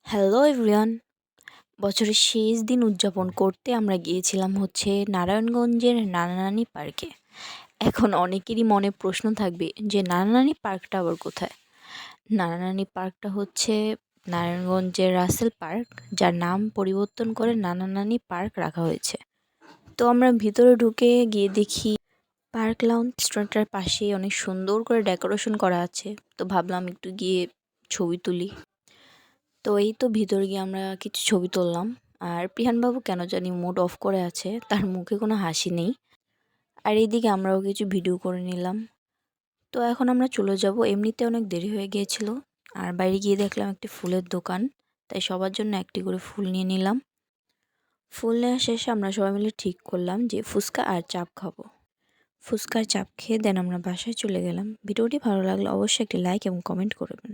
Hello everyone. বছরের শেষ দিন উদযাপন করতে আমরা গিয়েছিলাম নারায়ণগঞ্জের নানা নানি পার্কে। এখন অনেকেরই মনে প্রশ্ন থাকবে যে নানা নানি পার্কটা আবার কোথায়। নানা নানি পার্কটা হচ্ছে নারায়ণগঞ্জের রাসেল পার্ক, যার নাম পরিবর্তন করে নানা নানি পার্ক রাখা হয়েছে। তো আমরা ভিতরে ঢুকে গিয়ে দেখি পার্ক লাউঞ্জ রেস্টুরেন্টের পাশে অনেক সুন্দর করে ডেকোরেশন করা আছে। তো ভাবলাম একটু গিয়ে ছবি তুলি। তো এই তো ভিতরে গিয়ে আমরা কিছু ছবি তুললাম। আর প্রিহানবাবু কেন জানি মুড অফ করে আছে, তার মুখে কোনো হাসি নেই। আর এইদিকে আমরাও কিছু ভিডিও করে নিলাম। তো এখন আমরা চলে যাব, এমনিতে অনেক দেরি হয়ে গিয়েছিল। আর বাইরে গিয়ে দেখলাম একটি ফুলের দোকান, তাই সবার জন্য একটি করে ফুল নিয়ে নিলাম। ফুল নেওয়া শেষে আমরা সবাই মিলে ঠিক করলাম যে ফুচকা আর চাপ খাবো। ফুচকার চাপ খেয়ে দেন আমরা বাসায় চলে গেলাম। ভিডিওটি ভালো লাগলে অবশ্যই একটি লাইক এবং কমেন্ট করবেন।